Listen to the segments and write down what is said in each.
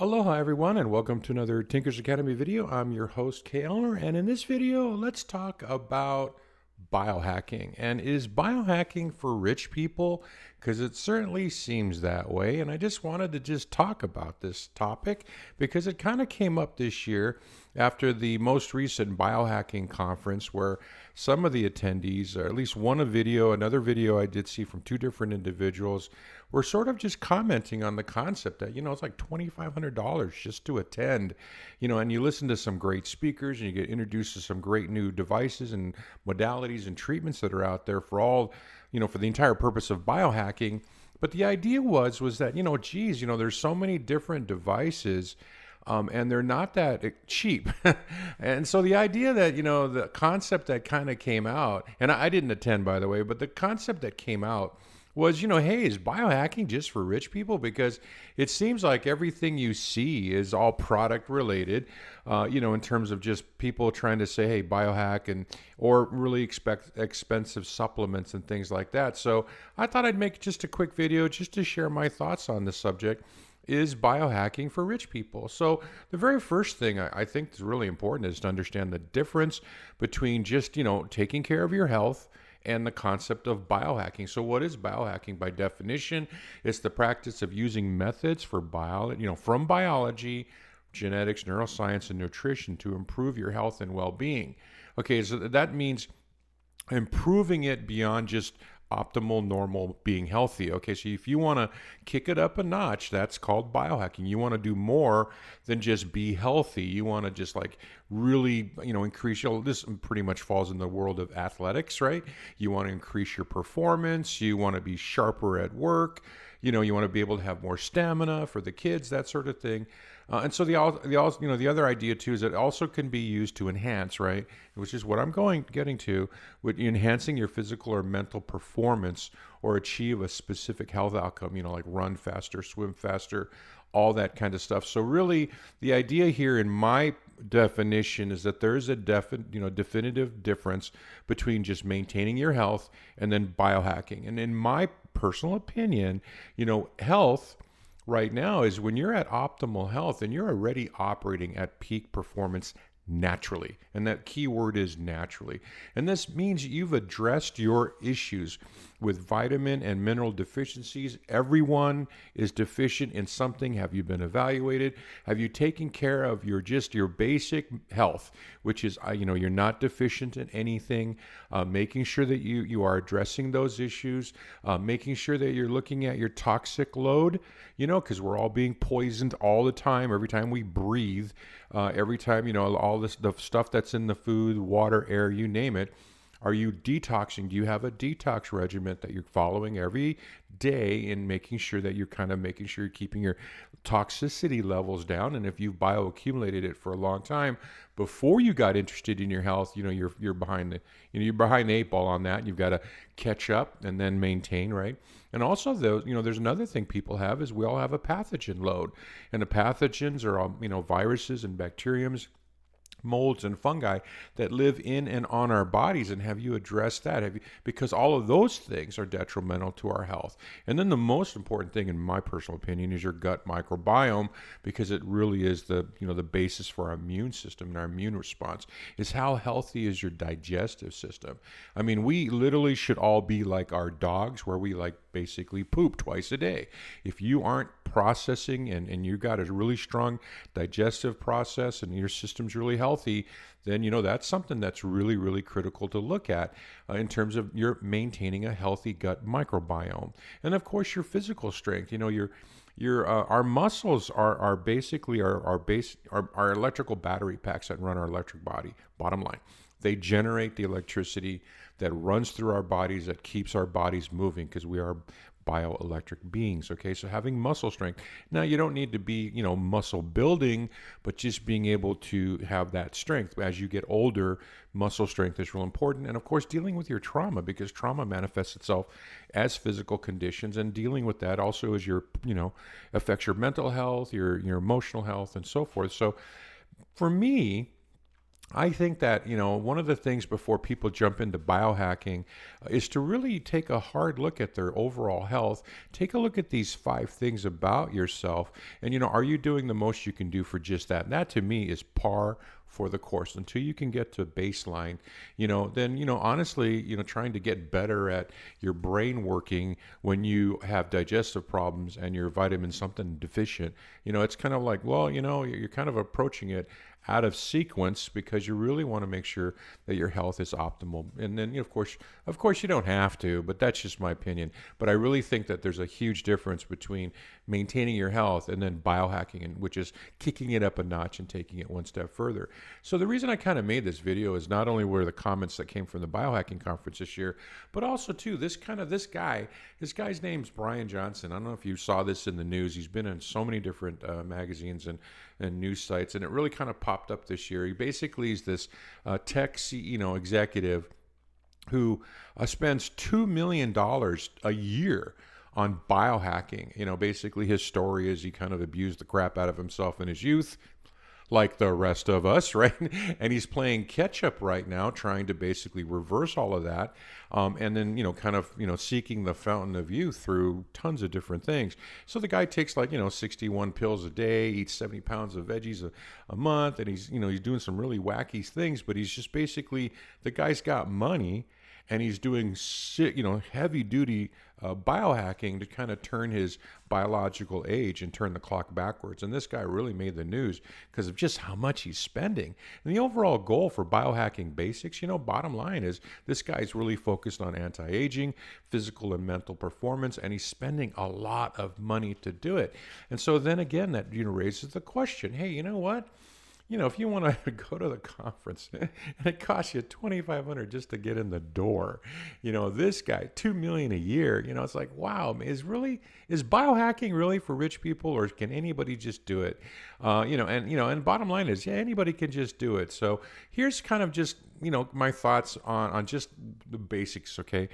Aloha everyone and welcome to another Tinkers Academy video. I'm your host Kay Elmer, and in this video let's talk about biohacking. And is biohacking for rich people? Because it certainly seems that way, and I just wanted to just talk about this topic because it kind of came up this year after the most recent biohacking conference where some of the attendees, or at least another video I did see from two different individuals, were sort of just commenting on the concept that, it's like $2,500 just to attend, and you listen to some great speakers and you get introduced to some great new devices and modalities and treatments that are out there for all, for the entire purpose of biohacking. But the idea was that, there's so many different devices, and they're not that cheap. And so the idea that, the concept that kind of came out, and I didn't attend, by the way, but the concept that came out was, hey, is biohacking just for rich people? Because it seems like everything you see is all product related, in terms of just people trying to say, hey, biohack, and or really expensive supplements and things like that. So I thought I'd make just a quick video just to share my thoughts on the subject. Is biohacking for rich people? So the very first thing I think is really important is to understand the difference between just, taking care of your health and the concept of biohacking. So what is biohacking? By definition, it's the practice of using methods for from biology, genetics, neuroscience, and nutrition to improve your health and well-being. Okay, so that means improving it beyond just optimal, normal, being healthy. Okay, so if you want to kick it up a notch, that's called biohacking. You want to do more than just be healthy. You want to just really, increase this pretty much falls in the world of athletics, right? You want to increase your performance. You want to be sharper at work. You want to be able to have more stamina for the kids, that sort of thing. And so the other idea too is it also can be used to enhance, right? Which is what I'm getting to, with enhancing your physical or mental performance or achieve a specific health outcome. Like run faster, swim faster, all that kind of stuff. So really, the idea here, in my definition, is that there is a definitive difference between just maintaining your health and then biohacking. And in my personal opinion, health right now is when you're at optimal health and you're already operating at peak performance naturally. And that key word is naturally. And this means you've addressed your issues with vitamin and mineral deficiencies. Everyone is deficient in something. Have you been evaluated? Have you taken care of your basic health, which is, you're not deficient in anything, making sure that you are addressing those issues, making sure that you're looking at your toxic load, because we're all being poisoned all the time, every time we breathe, every time, all this, the stuff that's in the food, water, air, you name it. Are you detoxing? Do you have a detox regimen that you're following every day in making sure that you're keeping your toxicity levels down? And if you've bioaccumulated it for a long time before you got interested in your health, you're behind the eight ball on that. You've got to catch up and then maintain, right? And also, there's another thing people have is we all have a pathogen load, and the pathogens are viruses and bacteriums, molds and fungi that live in and on our bodies. And have you addressed that? Because all of those things are detrimental to our health. And then the most important thing, in my personal opinion, is your gut microbiome, because it really is the basis for our immune system and our immune response. Is how healthy is your digestive system? I mean, we literally should all be like our dogs, where we basically poop twice a day. If you aren't processing and you got a really strong digestive process and your system's really healthy, then that's something that's really, really critical to look at in terms of you're maintaining a healthy gut microbiome. And of course, your physical strength. Our muscles are basically our electrical battery packs that run our electric body. Bottom line, they generate the electricity that runs through our bodies, that keeps our bodies moving, because we are bioelectric beings. Okay, so having muscle strength. Now, you don't need to be, muscle building, but just being able to have that strength. As you get older, muscle strength is real important. And of course, dealing with your trauma, because trauma manifests itself as physical conditions, and dealing with that also is affects your mental health, your emotional health, and so forth. So for me, I think that, one of the things before people jump into biohacking is to really take a hard look at their overall health. Take a look at these 5 things about yourself. And, are you doing the most you can do for just that? And that to me is par for the course. Until you can get to baseline, then, honestly, trying to get better at your brain working when you have digestive problems and your vitamin something deficient, it's kind of like, well, you're kind of approaching it out of sequence because you really want to make sure that your health is optimal. And then, of course, you don't have to, but that's just my opinion. But I really think that there's a huge difference between maintaining your health and then biohacking, and which is kicking it up a notch and taking it one step further. So the reason I kind of made this video is not only were the comments that came from the biohacking conference this year, but also too this guy's name's Brian Johnson. I don't know if you saw this in the news. He's been in so many different magazines and news sites, and it really kind of popped up this year. He basically is this tech executive who spends $2 million a year on biohacking. Basically his story is he kind of abused the crap out of himself in his youth, like the rest of us, right? And he's playing catch up right now, trying to basically reverse all of that. And then, kind of, seeking the fountain of youth through tons of different things. So the guy takes 61 pills a day, eats 70 pounds of veggies a month. And he's doing some really wacky things, but he's just basically, the guy's got money and he's doing, heavy duty biohacking to kind of turn his biological age and turn the clock backwards. And this guy really made the news because of just how much he's spending. And the overall goal for biohacking basics, bottom line is this guy's really focused on anti-aging, physical and mental performance, and he's spending a lot of money to do it. And so then again, that raises the question, hey, you know what? If you want to go to the conference and it costs you $2,500 just to get in the door, this guy, $2 million a year, it's like, wow, is biohacking really for rich people, or can anybody just do it? And bottom line is, yeah, anybody can just do it. So here's kind of just, my thoughts on just the basics. Okay.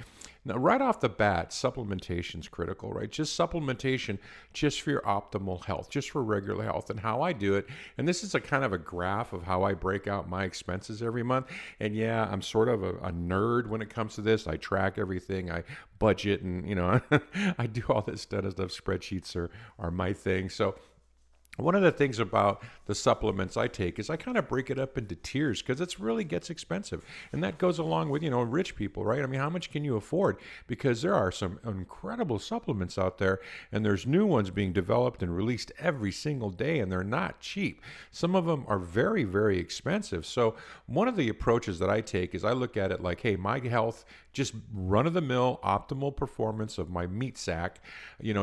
Now, right off the bat, supplementation is critical, right? Just supplementation, just for your optimal health, just for regular health, and how I do it. And this is a kind of a graph of how I break out my expenses every month. And yeah, I'm sort of a nerd when it comes to this. I track everything, I budget, and I do all this stuff. Spreadsheets are my thing. So one of the things about the supplements I take is I kind of break it up into tiers because it really gets expensive. And that goes along with, rich people, right? I mean, how much can you afford? Because there are some incredible supplements out there, and there's new ones being developed and released every single day, and they're not cheap. Some of them are very, very expensive. So one of the approaches that I take is I look at it like, hey, my health, just run-of-the-mill optimal performance of my meat sack,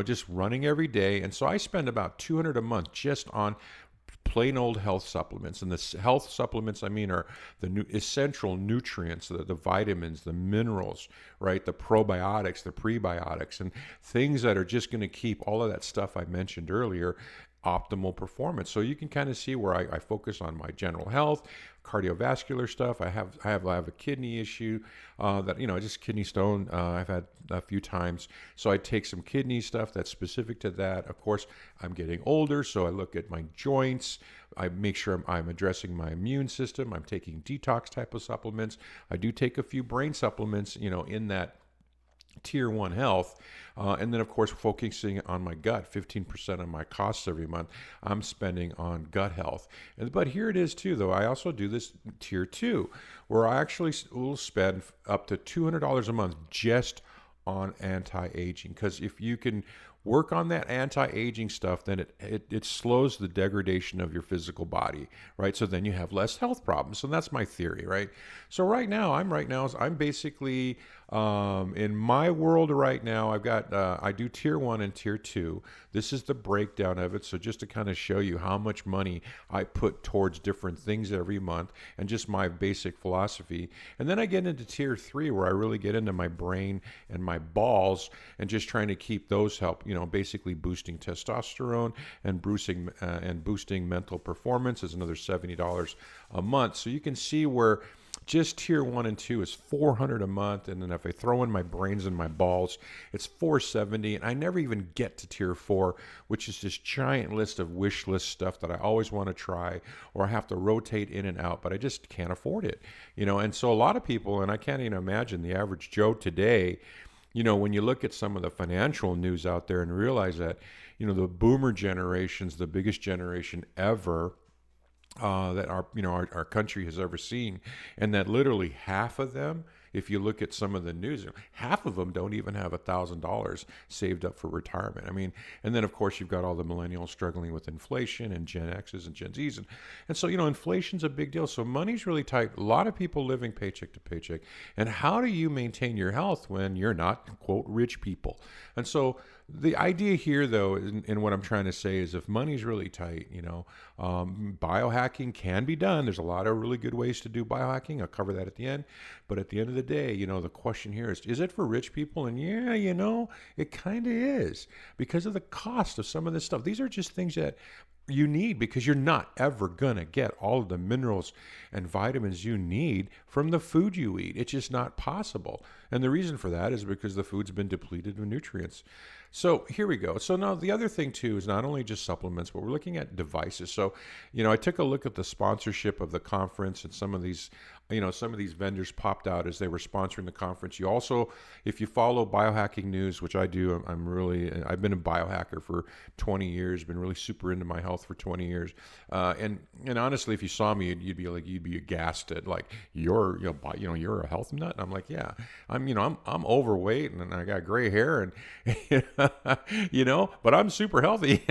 just running every day. And so I spend about $200 a month just on plain old health supplements. And the health supplements, I mean, are the essential nutrients, the vitamins, the minerals, right? The probiotics, the prebiotics, and things that are just going to keep all of that stuff I mentioned earlier optimal performance. So you can kind of see where I focus on my general health, cardiovascular stuff. I have a kidney issue that just kidney stone. I've had a few times, so I take some kidney stuff that's specific to that. Of course, I'm getting older, so I look at my joints. I make sure I'm addressing my immune system. I'm taking detox type of supplements. I do take a few brain supplements, in that tier 1 health, and then of course focusing on my gut. 15% of my costs every month I'm spending on gut health. But here it is too, though. I also do this tier 2 where I actually will spend up to $200 a month just on anti-aging, because if you can work on that anti-aging stuff, then it slows the degradation of your physical body, right? So then you have less health problems. So that's my theory, right? So right now I'm basically in my world right now. I've got I do tier 1 and tier 2. This is the breakdown of it. So just to kind of show you how much money I put towards different things every month, and just my basic philosophy. And then I get into tier 3 where I really get into my brain and my balls, and just trying to keep those basically boosting testosterone and boosting mental performance is another $70 a month. So you can see where Just tier 1 and 2 is 400 a month, and then if I throw in my brains and my balls, it's 470. And I never even get to tier 4, which is this giant list of wish list stuff that I always want to try, or I have to rotate in and out, but I just can't afford it. And so a lot of people, and I can't even imagine the average Joe today, when you look at some of the financial news out there and realize that, the boomer generation's the biggest generation ever, that our country has ever seen, and that literally half of them, if you look at some of the news, half of them don't even have $1,000 saved up for retirement. I mean, and then of course you've got all the millennials struggling with inflation, and Gen X's and Gen Z's, and so inflation's a big deal. So money's really tight. A lot of people living paycheck to paycheck. And how do you maintain your health when you're not, quote, rich people? And so the idea here, though, and what I'm trying to say is, if money's really tight, biohacking can be done. There's a lot of really good ways to do biohacking. I'll cover that at the end. But at the end of the day, the question here is it for rich people? And yeah, it kind of is, because of the cost of some of this stuff. These are just things that you need, because you're not ever going to get all of the minerals and vitamins you need from the food you eat. It's just not possible. And the reason for that is because the food's been depleted of nutrients. So here we go. So now the other thing too is not only just supplements, but we're looking at devices. So, I took a look at the sponsorship of the conference, and some of these vendors popped out as they were sponsoring the conference. You also, if you follow biohacking news, which I do, I've been a biohacker for 20 years, been really super into my health for 20 years. And honestly, if you saw me, you'd be aghast at, like, you're a health nut. And I'm like, yeah, I'm overweight and I got gray hair, and but I'm super healthy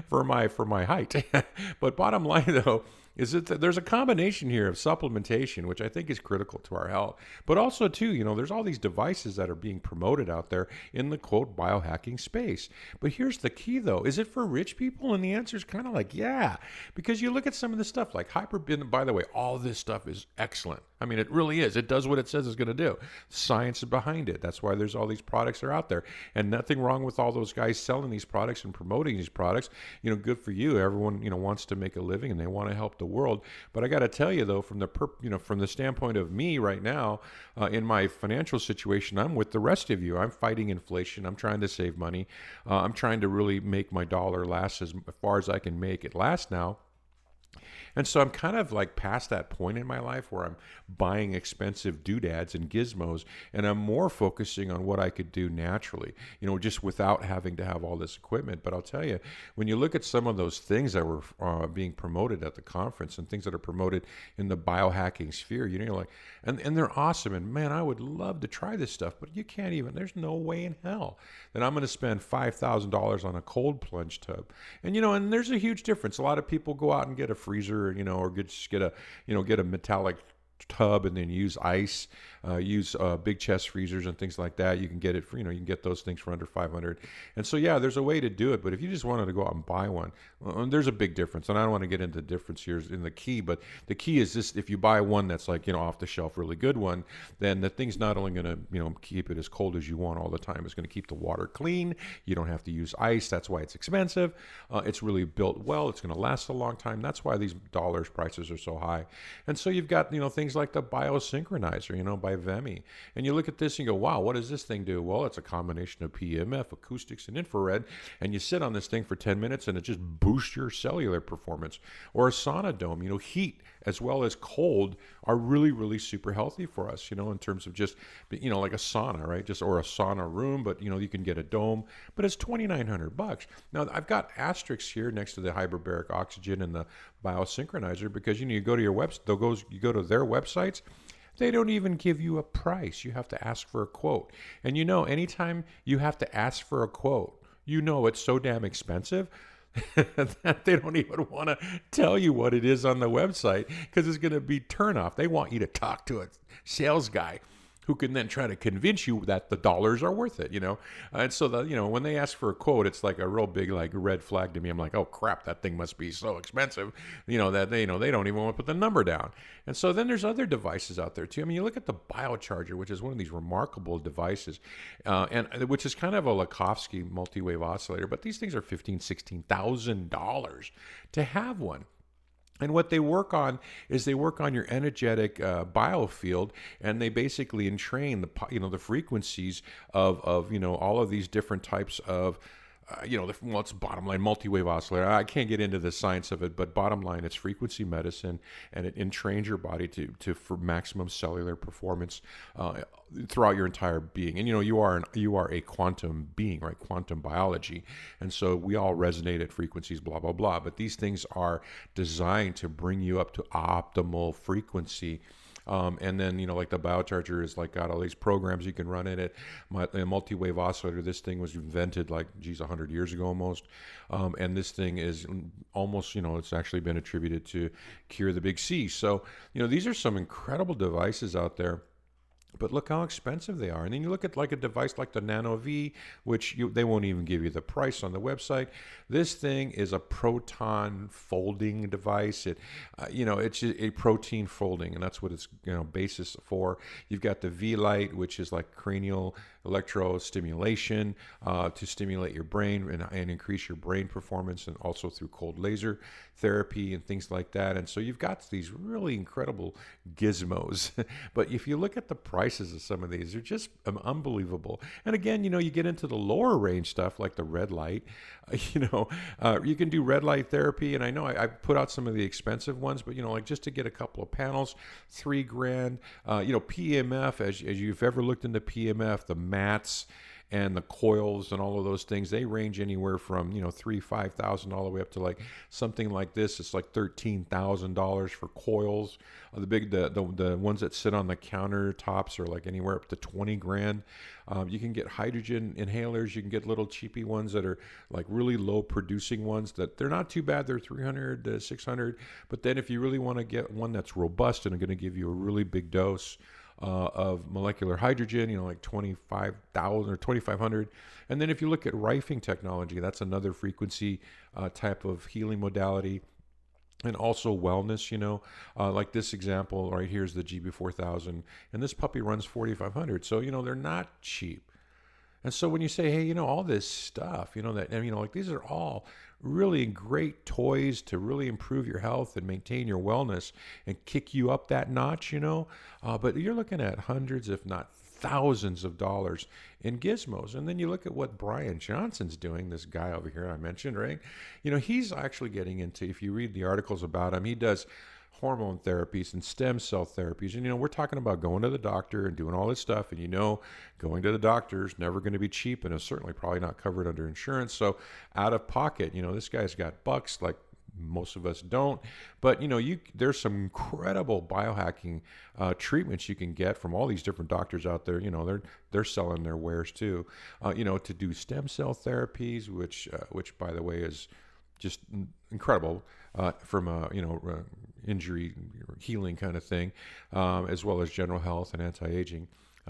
for my height. But bottom line though is that there's a combination here of supplementation, which I think is critical to our health. But also, too, there's all these devices that are being promoted out there in the, quote, biohacking space. But here's the key, though. Is it for rich people? And the answer is kind of like, yeah. Because you look at some of the stuff like by the way, all this stuff is excellent. I mean, it really is. It does what it says it's going to do. Science is behind it. That's why there's all these products that are out there. And nothing wrong with all those guys selling these products and promoting these products. Good for you. Everyone, wants to make a living and they want to help the world. But I got to tell you, though, from the standpoint of me right now, in my financial situation, I'm with the rest of you. I'm fighting inflation. I'm trying to save money. I'm trying to really make my dollar last as far as I can make it last now. And so I'm kind of like past that point in my life where I'm buying expensive doodads and gizmos, and I'm more focusing on what I could do naturally, just without having to have all this equipment. But I'll tell you, when you look at some of those things that were being promoted at the conference and things that are promoted in the biohacking sphere, you're like, and they're awesome. And man, I would love to try this stuff, but you can't even, there's no way in hell that I'm going to spend $5,000 on a cold plunge tub. And there's a huge difference. A lot of people go out and get a freezer, or just get a metallic tub and then use ice, use big chest freezers and things like that. You can get it for, you can get those things for under 500. And so, yeah, there's a way to do it. But if you just wanted to go out and buy one, there's a big difference. And I don't want to get into the difference here in the key, but the key is this: if you buy one that's like, off the shelf, really good one, then the thing's not only going to, keep it as cold as you want all the time, it's going to keep the water clean. You don't have to use ice. That's why it's expensive. It's really built well. It's going to last a long time. That's why these dollars prices are so high. And so you've got, things like the Biosynchronizer, by Vemi. And you look at this and you go, wow, what does this thing do? Well, it's a combination of PEMF, acoustics, and infrared. And you sit on this thing for 10 minutes and it just boosts your cellular performance. Or a sauna dome, heat as well as cold are really, really super healthy for us, in terms of just, like a sauna, right? Or a sauna room, but, you can get a dome, but it's $2,900. Now, I've got asterisks here next to the hyperbaric oxygen and the Biosynchronizer because, you go to your website, you go to their websites, they don't even give you a price. You have to ask for a quote. And anytime you have to ask for a quote, it's so damn expensive that they don't even want to tell you what it is on the website because it's going to be turnoff. They want you to talk to a sales guy who can then try to convince you that the dollars are worth it, And so, when they ask for a quote, it's like a real big, like, red flag to me. I'm like, oh, crap, that thing must be so expensive, that they don't even want to put the number down. And so then there's other devices out there, too. I mean, you look at the Biocharger, which is one of these remarkable devices, and which is kind of a Lakovsky multi-wave oscillator, but these things are $15,000, $16,000 to have one. And what they work on is they work on your energetic biofield, and they basically entrain the frequencies of all of these different types of well, it's bottom line multi-wave oscillator. I can't get into the science of it, but bottom line, it's frequency medicine, and it entrains your body to for maximum cellular performance throughout your entire being. And you are a quantum being, right? Quantum biology, and so we all resonate at frequencies, blah blah blah. But these things are designed to bring you up to optimal frequency. And then, like the biocharger is like got all these programs you can run in it. A multi-wave oscillator, this thing was invented like, 100 years ago almost. And this thing is almost, it's actually been attributed to cure the big C. So, these are some incredible devices out there. But look how expensive they are. And then you look at like a device like the Nano V, which they won't even give you the price on the website. This thing is a proton folding device. It's just a protein folding, and that's what it's basis for. You've got the V Light, which is like cranial electrostimulation to stimulate your brain and increase your brain performance, and also through cold laser therapy and things like that. And so you've got these really incredible gizmos. But if you look at the prices of some of these, they're just unbelievable. And again, you get into the lower range stuff like the red light. You can do red light therapy, and I know I put out some of the expensive ones, but like just to get a couple of panels, $3,000. PMF, as you've ever looked into PMF, the mats and the coils and all of those things, they range anywhere from $3,000-5,000 all the way up to like something like this. It's like $13,000 for coils. The ones that sit on the countertops are like anywhere up to 20 grand. You can get hydrogen inhalers. You can get little cheapy ones that are like really low producing ones that they're not too bad. They're 300 to 600. But then if you really want to get one that's robust and going to give you a really big dose of molecular hydrogen, like 25,000 or 2,500. And then if you look at rifing technology, that's another frequency type of healing modality. And also wellness, like this example right here is the GB4000, and this puppy runs 4,500. So, they're not cheap. And so when you say, hey, all this stuff, like these are all really great toys to really improve your health and maintain your wellness and kick you up that notch, but you're looking at hundreds, if not thousands of dollars in gizmos. And then you look at what Brian Johnson's doing, this guy over here I mentioned, right? He's actually getting into, if you read the articles about him, he does hormone therapies and stem cell therapies. And, we're talking about going to the doctor and doing all this stuff. And, going to the doctor is never going to be cheap, and it's certainly probably not covered under insurance. So out of pocket, this guy's got bucks like most of us don't. But, there's some incredible biohacking treatments you can get from all these different doctors out there. They're selling their wares too, to do stem cell therapies, which by the way is just incredible from a injury healing kind of thing, as well as general health and anti-aging.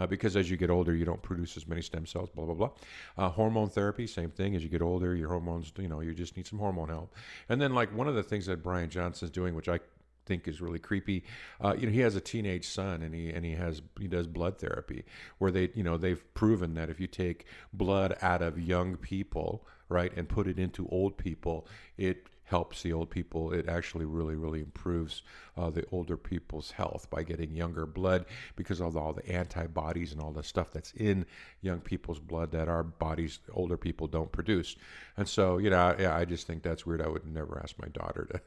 Because as you get older, you don't produce as many stem cells, blah, blah, blah. Hormone therapy, same thing. As you get older, your hormones, you just need some hormone help. And then like one of the things that Brian Johnson's doing, which I think is really creepy, he has a teenage son, and he does blood therapy where they've proven that if you take blood out of young people, right, and put it into old people, it helps the old people. It actually really, really improves the older people's health by getting younger blood, because of all the antibodies and all the stuff that's in young people's blood that our bodies, older people, don't produce. And so, I just think that's weird. I would never ask my daughter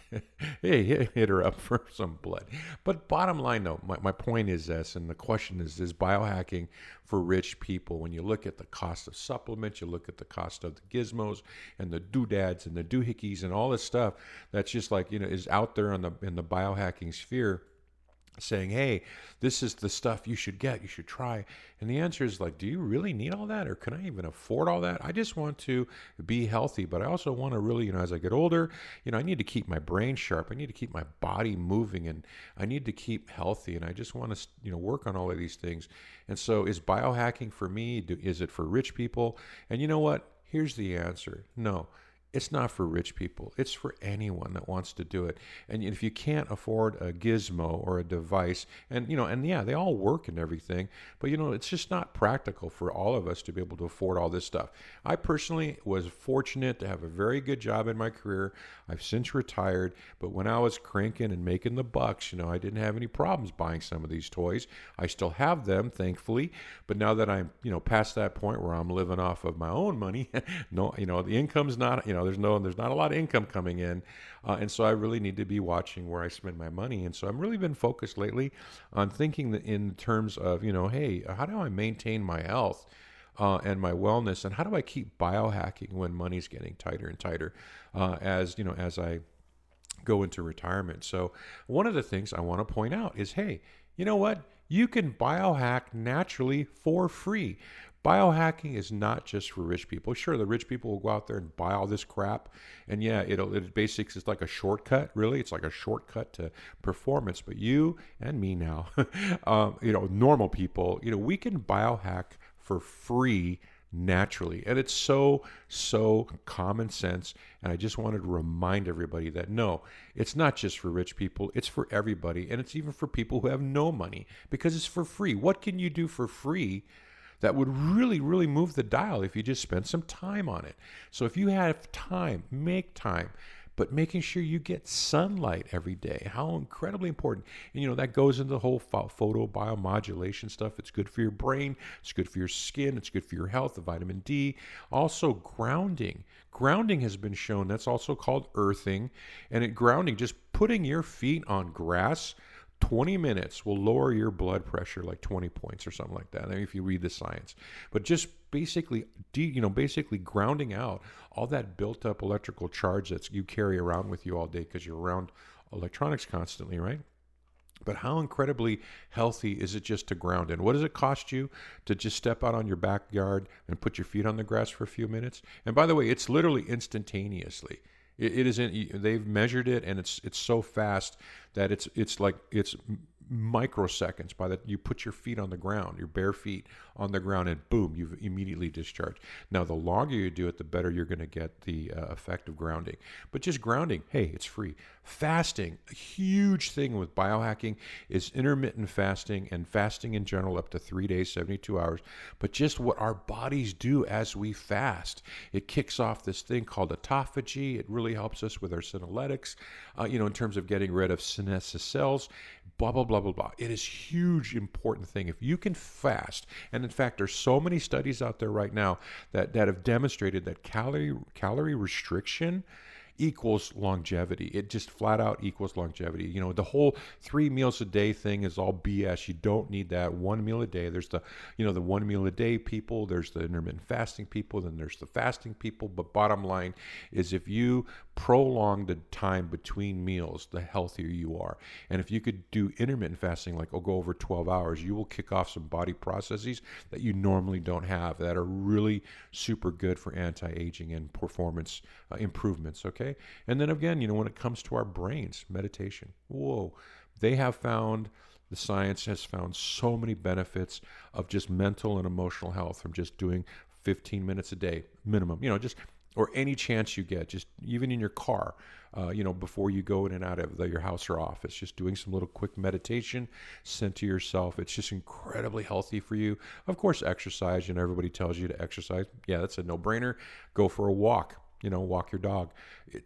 to hey, hit her up for some blood. But bottom line, though, my point is this, and the question is biohacking for rich people? When you look at the cost of supplements, you look at the cost of the gizmos and the doodads and the doohickeys and all this stuff that's just like, is out there in the biohacking sphere, saying, hey, this is the stuff you should get, you should try. And the answer is like, do you really need all that? Or can I even afford all that? I just want to be healthy, but I also want to really, as I get older, I need to keep my brain sharp. I need to keep my body moving, and I need to keep healthy. And I just want to, work on all of these things. And so is biohacking for me? Is it for rich people? And you know what? Here's the answer. No. It's not for rich people. It's for anyone that wants to do it. And if you can't afford a gizmo or a device, and and yeah, they all work and everything, but it's just not practical for all of us to be able to afford all this stuff. I personally was fortunate to have a very good job in my career. I've since retired, but when I was cranking and making the bucks, I didn't have any problems buying some of these toys. I still have them, thankfully, but now that I'm, past that point where I'm living off of my own money, no, the income's not, there's not a lot of income coming in. And so I really need to be watching where I spend my money. And so I've really been focused lately on thinking that in terms of, hey, how do I maintain my health and my wellness? And how do I keep biohacking when money's getting tighter and tighter as I go into retirement? So one of the things I want to point out is, hey, you know what? You can biohack naturally for free. Biohacking is not just for rich people. Sure, the rich people will go out there and buy all this crap, and yeah, it basically is like a shortcut. Really, it's like a shortcut to performance. But you and me now, normal people, we can biohack for free naturally, and it's so common sense. And I just wanted to remind everybody that no, it's not just for rich people, it's for everybody, and it's even for people who have no money, because it's for free. What can you do for free that would really move the dial if you just spent some time on it? So if you have time, make time, but making sure you get sunlight every day. How incredibly important. And that goes into the whole photobiomodulation stuff. It's good for your brain, it's good for your skin, it's good for your health, the vitamin D. Also grounding. Grounding has been shown, that's also called earthing. And grounding, just putting your feet on grass 20 minutes will lower your blood pressure like 20 points or something like that. I mean, if you read the science, but just basically grounding out all that built up electrical charge that you carry around with you all day because you're around electronics constantly, right? But how incredibly healthy is it just to ground? And what does it cost you to just step out on your backyard and put your feet on the grass for a few minutes? And by the way, it's literally instantaneously. It isn't. They've measured it, and it's so fast that it's microseconds by that you put your feet on the ground, your bare feet on the ground, and boom, you've immediately discharged. Now, the longer you do it, the better you're going to get the effect of grounding. But just grounding, hey, it's free. Fasting, a huge thing with biohacking is intermittent fasting, and fasting in general up to 3 days, 72 hours. But just what our bodies do as we fast, it kicks off this thing called autophagy. It really helps us with our senolytics, in terms of getting rid of senescent cells, blah, blah, blah, blah, blah. It is huge, important thing. If you can fast, and in fact, there's so many studies out there right now that have demonstrated that calorie restriction equals longevity. It just flat out equals longevity. The whole 3 meals a day thing is all BS. You don't need that. 1 meal a day. There's the 1 meal a day people. There's the intermittent fasting people. Then there's the fasting people. But bottom line is, if you prolong the time between meals, the healthier you are. And if you could do intermittent fasting, like go over 12 hours, you will kick off some body processes that you normally don't have that are really super good for anti-aging and performance improvements, okay? And then again, when it comes to our brains, meditation, whoa, the science has found so many benefits of just mental and emotional health from just doing 15 minutes a day minimum, or any chance you get, just even in your car, before you go in and out of your house or office, just doing some little quick meditation sent to yourself. It's just incredibly healthy for you. Of course, exercise, everybody tells you to exercise. Yeah, that's a no-brainer. Go for a walk. Walk your dog.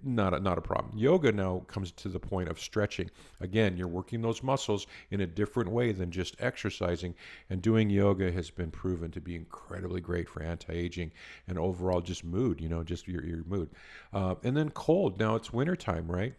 Not a problem. Yoga now comes to the point of stretching. Again, you're working those muscles in a different way than just exercising. And doing yoga has been proven to be incredibly great for anti-aging and overall just mood, just your mood. And then cold. Now it's wintertime, right?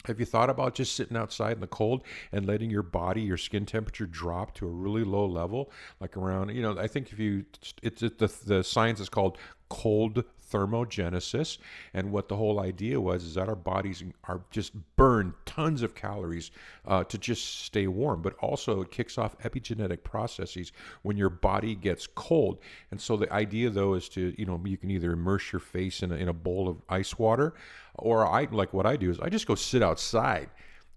Have you thought about just sitting outside in the cold and letting your skin temperature drop to a really low level, like around, I think the science is called cold thermogenesis. And what the whole idea was is that our bodies are just burn tons of calories to just stay warm, but also it kicks off epigenetic processes when your body gets cold. And so the idea though is to, you can either immerse your face in a bowl of ice water, or what I do is I just go sit outside.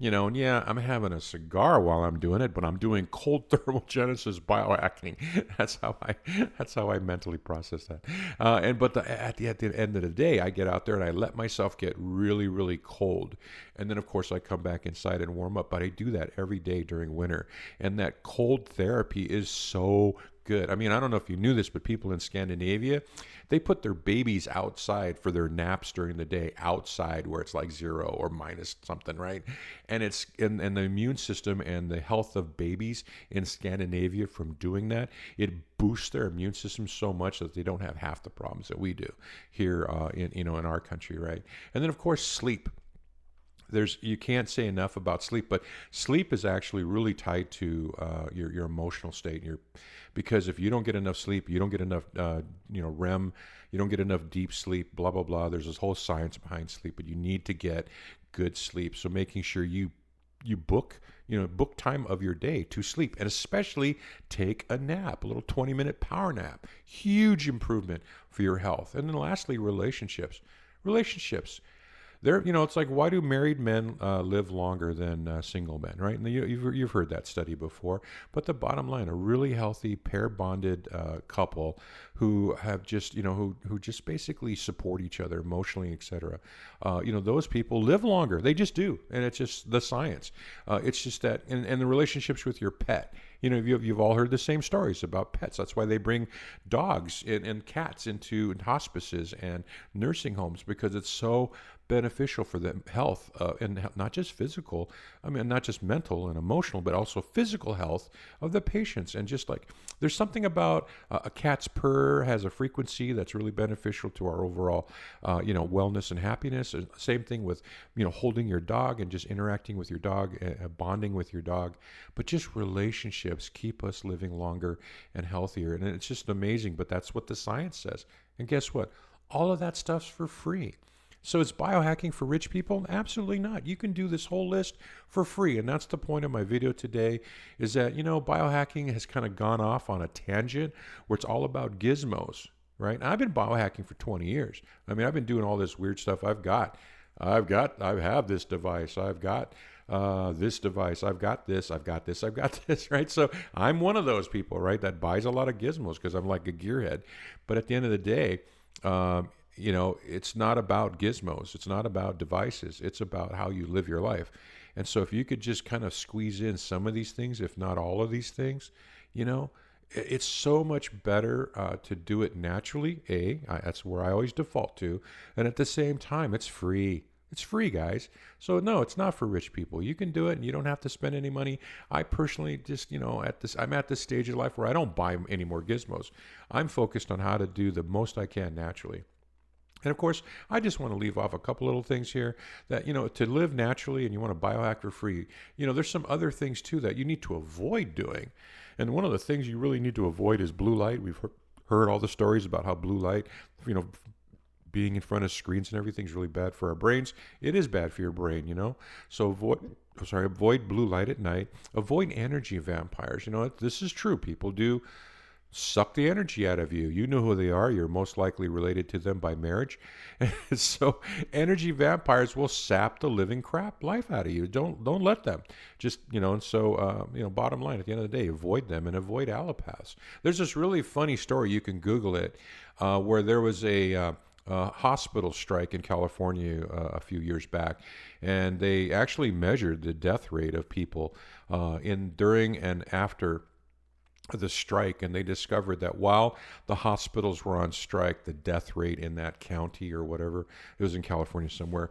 And yeah, I'm having a cigar while I'm doing it, but I'm doing cold thermogenesis biohacking. That's how I that's how I mentally process that. At the end of the day, I get out there and I let myself get really, really cold, and then of course I come back inside and warm up. But I do that every day during winter, and that cold therapy is so good. I mean, I don't know if you knew this, but people in Scandinavia, they put their babies outside for their naps during the day, outside where it's like 0 or minus something, right? And the immune system and the health of babies in Scandinavia from doing that, it boosts their immune system so much that they don't have half the problems that we do here in our country, right? And then of course sleep. You can't say enough about sleep, but sleep is actually really tied to your emotional state. Because if you don't get enough sleep, you don't get enough REM, you don't get enough deep sleep, blah blah blah. There's this whole science behind sleep, but you need to get good sleep. So making sure you book time of your day to sleep, and especially take a nap, a little 20-minute power nap. Huge improvement for your health. And then lastly, relationships. It's like, why do married men live longer than single men, right? And you've heard that study before. But the bottom line, a really healthy pair bonded couple who have just, who just basically support each other emotionally, etc. Those people live longer. They just do, and it's just the science. It's just that, and the relationships with your pet. You've all heard the same stories about pets. That's why they bring dogs and cats into hospices and nursing homes, because it's so beneficial for the health, and not just physical, not just mental and emotional, but also physical health of the patients. And just like there's something about a cat's purr has a frequency that's really beneficial to our overall, wellness and happiness. And same thing with, holding your dog and just interacting with your dog, bonding with your dog. But just relationships keep us living longer and healthier. And it's just amazing, but that's what the science says. And guess what? All of that stuff's for free. So is biohacking for rich people? Absolutely not. You can do this whole list for free. And that's the point of my video today, is that, biohacking has kind of gone off on a tangent where it's all about gizmos, right? I've been biohacking for 20 years. I've been doing all this weird stuff. I have this device. I've got this device. I've got this, right? So I'm one of those people, right, that buys a lot of gizmos because I'm like a gearhead. But at the end of the day, it's not about gizmos. It's not about devices. It's about how you live your life. And so if you could just kind of squeeze in some of these things, if not all of these things, it's so much better to do it naturally. That's where I always default to. And at the same time, it's free. It's free, guys. So no, it's not for rich people. You can do it and you don't have to spend any money. I personally just, I'm at this stage of life where I don't buy any more gizmos. I'm focused on how to do the most I can naturally. And of course, I just want to leave off a couple little things here that, to live naturally and you want to biohack for free, there's some other things too that you need to avoid doing. And one of the things you really need to avoid is blue light. We've heard all the stories about how blue light, being in front of screens and everything is really bad for our brains. It is bad for your brain, So avoid blue light at night. Avoid energy vampires. This is true. People do suck the energy out of you. You know who they are. You're most likely related to them by marriage. So energy vampires will sap the living crap life out of you. Don't let them. Just, bottom line, at the end of the day, avoid them and avoid allopaths. There's this really funny story. You can Google it, where there was a hospital strike in California a few years back, and they actually measured the death rate of people during and after the strike, and they discovered that while the hospitals were on strike, the death rate in that county or whatever, it was in California somewhere,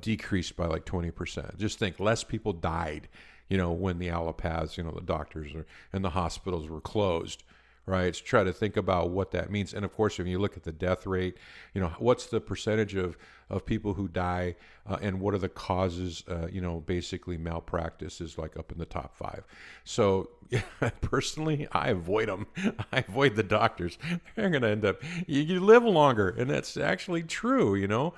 decreased by like 20%. Just think, less people died, when the allopaths, the doctors and the hospitals were closed. Right, so try to think about what that means. And of course, when you look at the death rate, what's the percentage of people who die, and what are the causes? Basically malpractice is like up in the top 5. So personally, I avoid them. I avoid the doctors. They're going to end up, you live longer, and that's actually true,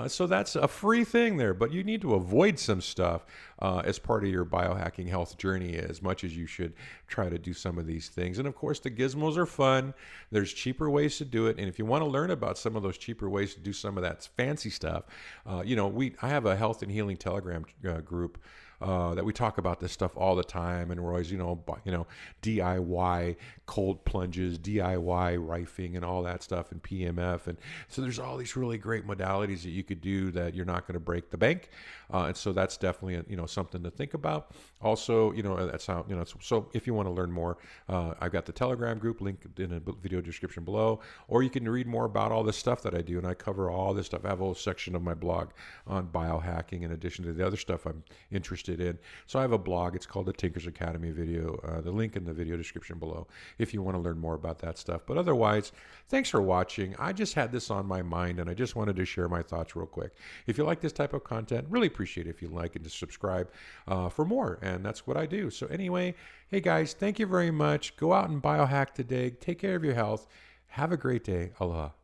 So that's a free thing there, but you need to avoid some stuff as part of your biohacking health journey, as much as you should try to do some of these things. And of course, the gizmos are fun. There's cheaper ways to do it. And if you want to learn about some of those cheaper ways to do some of that fancy stuff, I have a health and healing Telegram group that we talk about this stuff all the time, and we're always, DIY cold plunges, DIY rifing, and all that stuff, and PMF, and so there's all these really great modalities that you could do that you're not going to break the bank, and so that's definitely something to think about. Also, that's how So if you want to learn more, I've got the Telegram group link in the video description below, or you can read more about all this stuff that I do, and I cover all this stuff. I have a whole section of my blog on biohacking in addition to the other stuff I'm interested in. So I have a blog. It's called the Tinker's Academy video. The link in the video description below if you want to learn more about that stuff. But otherwise, thanks for watching. I just had this on my mind, and I just wanted to share my thoughts real quick. If you like this type of content, really appreciate it if you like and just subscribe for more. And that's what I do. So anyway, hey guys, thank you very much. Go out and biohack today. Take care of your health. Have a great day. Aloha.